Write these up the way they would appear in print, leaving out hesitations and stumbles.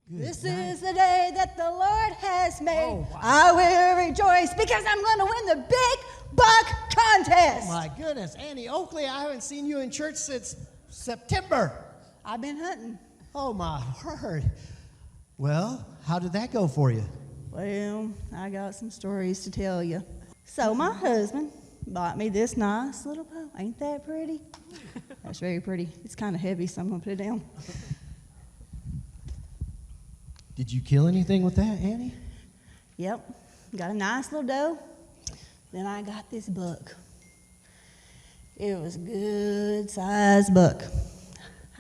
This is the day that the Lord has made. Oh, wow. I will rejoice because I'm going to win the big buck contest. Oh, my goodness. Annie Oakley, I haven't seen you in church since September. I've been hunting. Oh, my word. Well, how did that go for you? Well, I got some stories to tell you. So my husband bought me this nice little bow. Ain't that pretty? That's very pretty. It's kind of heavy, so I'm going to put it down. Did you kill anything with that, Annie? Yep. Got a nice little doe. Then I got this buck. It was a good-sized buck.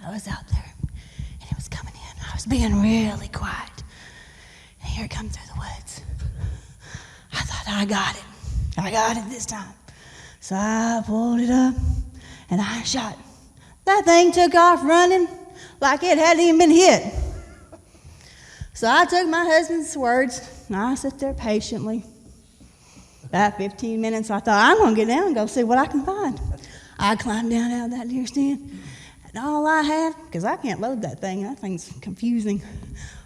I was out there, and it was coming in. I was being really quiet. And here it comes through the woods. I thought, I got it. I got it this time. So I pulled it up, and I shot. That thing took off running like it hadn't even been hit. So I took my husband's words, and I sat there patiently. About 15 minutes, I thought, I'm going to get down and go see what I can find. I climbed down out of that deer stand, and all I had, because I can't load that thing's confusing.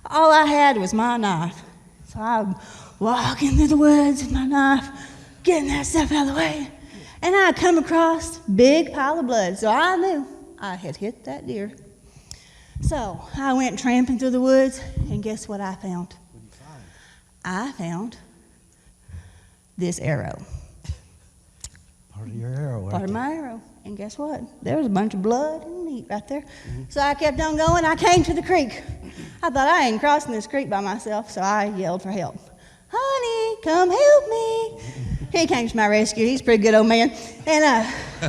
All I had was my knife. So I'm walking through the woods with my knife, getting that stuff out of the way, and I come across a big pile of blood. So I knew I had hit that deer. So I went tramping through the woods, and guess what I found? What did you find? I found this arrow. Part of your arrow. Part of my arrow. And guess what? There was a bunch of blood and meat right there. Mm-hmm. So I kept on going. I came to the creek. I thought, I ain't crossing this creek by myself, so I yelled for help. Honey, come help me. He came to my rescue. He's a pretty good old man. And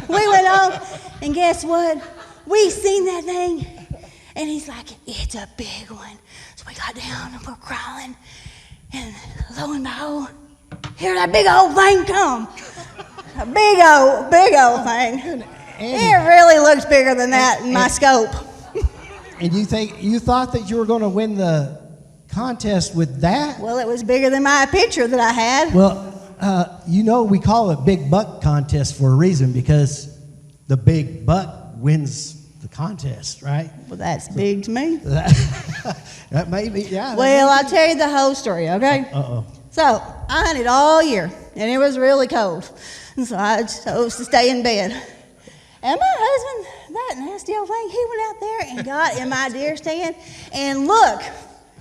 we went on, and guess what? We seen that thing. And he's like, it's a big one. So we got down and we're crawling. And lo and behold, here that big old thing come. A big old thing. It really looks bigger than that in my scope. And you thought that you were going to win the contest with that? Well, it was bigger than my picture that I had. Well, we call it Big Buck Contest for a reason, because the big buck wins the contest, right? Well, that's big to me. That may be, yeah. Well, I'll tell you the whole story, okay? Uh-oh. So, I hunted all year, and it was really cold. And so I chose to stay in bed. And my husband, that nasty old thing, he went out there and got in my deer stand, and look,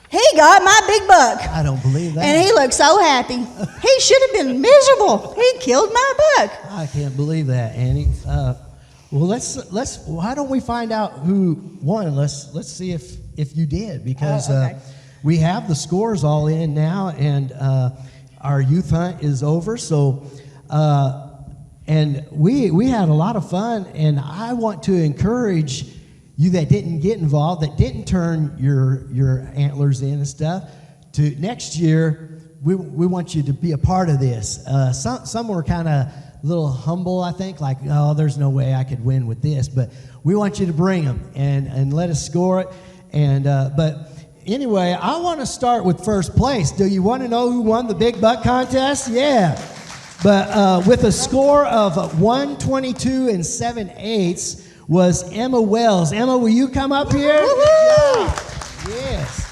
he got my big buck. I don't believe that. And he looked so happy. He should have been miserable. He killed my buck. I can't believe that, Annie. Well, let's. Why don't we find out who won? Let's see if you did, because okay. We have the scores all in now, and our youth hunt is over. So, and we had a lot of fun, and I want to encourage you that didn't get involved, that didn't turn your antlers in and stuff, to next year. We want you to be a part of this. Some were kind of a little humble, I think, like, oh, there's no way I could win with this. But we want you to bring them and let us score it. And but anyway, I want to start with first place. Do you want to know who won the Big Buck Contest? Yeah. But with a score of 122 and 7/8 was Emma Wells. Emma, will you come up here? Yeah. Yes.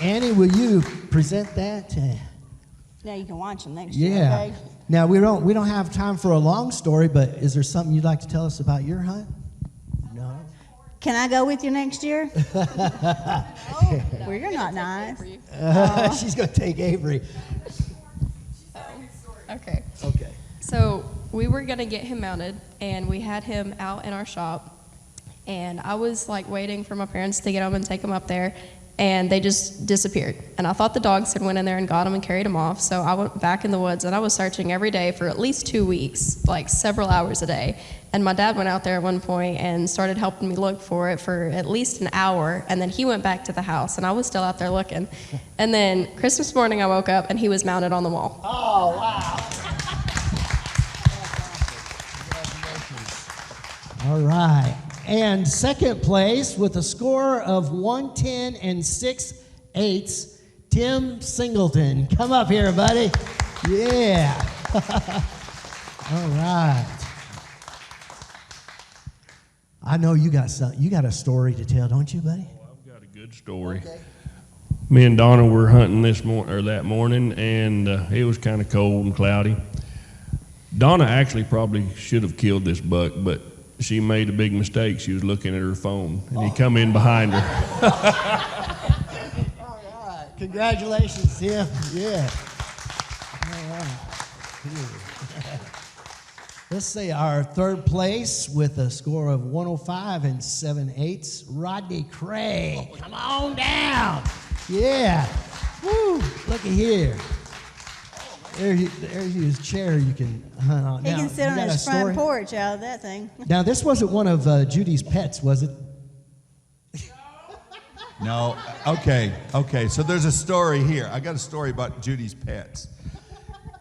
Annie, will you present that? Now you can watch them next year, Yeah. okay? Now we don't have time for a long story, but is there something you'd like to tell us about your hunt? No. Can I go with you next year? Well, you're not nice. She's going to take Avery. Okay. Okay. So we were going to get him mounted, and we had him out in our shop, and I was like waiting for my parents to get him and take him up there, and they just disappeared. And I thought the dogs had went in there and got him and carried him off, so I went back in the woods, and I was searching every day for at least 2 weeks, like several hours a day. And my dad went out there at one point and started helping me look for it for at least an hour, and then he went back to the house, and I was still out there looking. And then Christmas morning I woke up, and he was mounted on the wall. Oh, wow. All right. And second place with a score of 110 and 6/8, Tim Singleton. Come up here, buddy. Yeah. All right. I know you got a story to tell, don't you, buddy? I've got a good story. Okay. Me and Donna were hunting that morning, and it was kind of cold and cloudy. Donna actually probably should have killed this buck, but she made a big mistake. She was looking at her phone, and he come in behind her. All right. Congratulations, Tim. Yeah. All right. Let's say our third place with a score of 105 and 7/8, Rodney Cray. Come on down. Yeah. Woo. Looky here. There's his chair you can hunt on. He now, can sit on his front story? porch out of that thing. Now, this wasn't one of Judy's pets, was it? No. Okay. So there's a story here. I got a story about Judy's pets.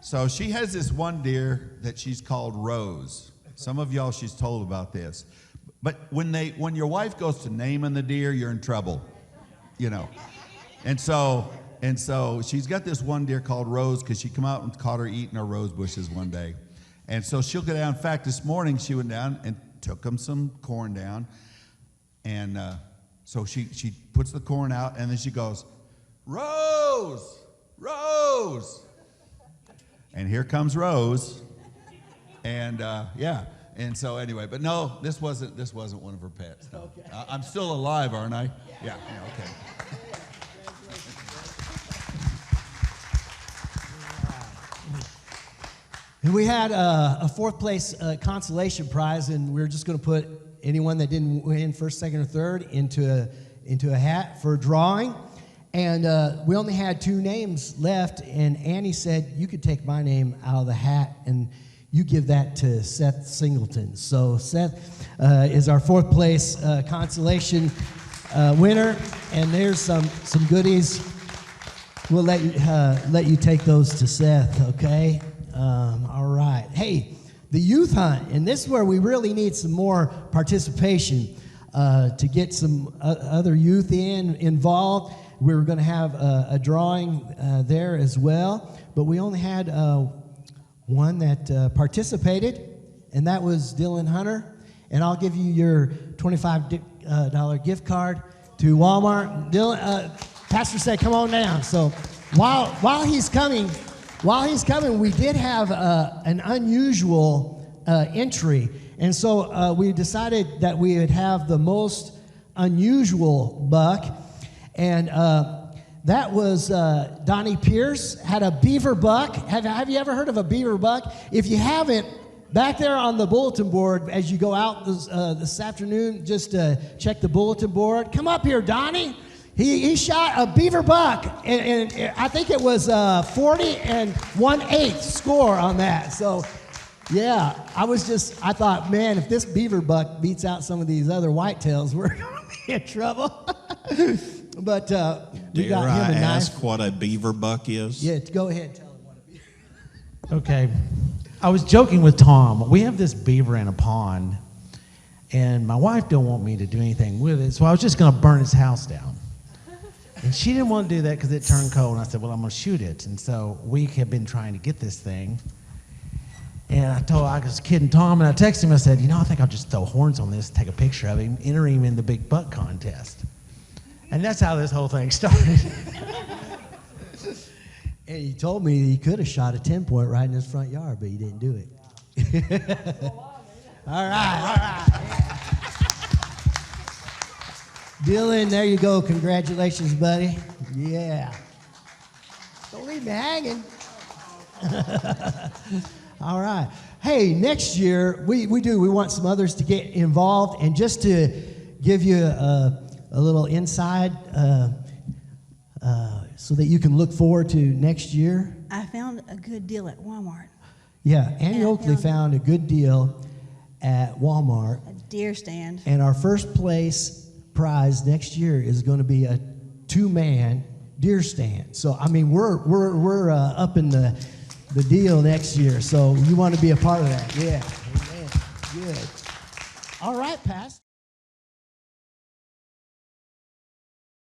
So she has this one deer that she's called Rose. Some of y'all she's told about this. But when your wife goes to naming the deer, you're in trouble, you know. And so she's got this one deer called Rose because she come out and caught her eating her rose bushes one day. And so she'll go down. In fact, this morning she went down and took them some corn down. And so she puts the corn out, and then she goes, Rose, Rose. And here comes Rose. And yeah. And so anyway, but no, this wasn't one of her pets. No. Okay. I'm still alive, aren't I? Yeah. Okay. And we had a fourth place consolation prize, and we were just going to put anyone that didn't win first, second, or third into a hat for a drawing. And we only had 2 names left, and Annie said, you could take my name out of the hat, and you give that to Seth Singleton. So Seth is our fourth place consolation winner, and there's some goodies. We'll let you take those to Seth, okay? All right. Hey, the youth hunt, and this is where we really need some more participation to get some other youth involved. We were going to have a drawing there as well, but we only had one that participated, and that was Dylan Hunter. And I'll give you your $25 gift card to Walmart. Dylan, Pastor said, "Come on down." So while he's coming, we did have an unusual entry, and so we decided that we would have the most unusual buck. And that was Donnie Pierce, had a beaver buck. Have you ever heard of a beaver buck? If you haven't, back there on the bulletin board, as you go out this afternoon, just check the bulletin board. Come up here, Donnie. He shot a beaver buck, and I think it was 40 1/8 score on that. So, yeah, I thought, man, if this beaver buck beats out some of these other whitetails, we're going to be in trouble. But we got him a knife. Ask what a beaver buck is? Yeah, go ahead and tell him what a beaver. Okay. I was joking with Tom. We have this beaver in a pond, and my wife don't want me to do anything with it, so I was just going to burn his house down. And she didn't want to do that because it turned cold, and I said, well, I'm going to shoot it. And so we have been trying to get this thing. And I was kidding Tom, and I texted him. I said, I think I'll just throw horns on this, take a picture of him, enter him in the big buck contest. And that's how this whole thing started. And he told me he could have shot a 10-point right in his front yard, but he didn't do it. All right. Dylan, there you go. Congratulations, buddy. Yeah. Don't leave me hanging. All right. Hey, next year, we want some others to get involved. And just to give you a little inside so that you can look forward to next year. I found a good deal at Walmart. Yeah, Annie Oakley found a good deal at Walmart. A deer stand. And our first place prize next year is going to be a 2-man deer stand. So, I mean, we're up in the deal next year. So you want to be a part of that. Yeah. Amen. Good. All right, Pastor.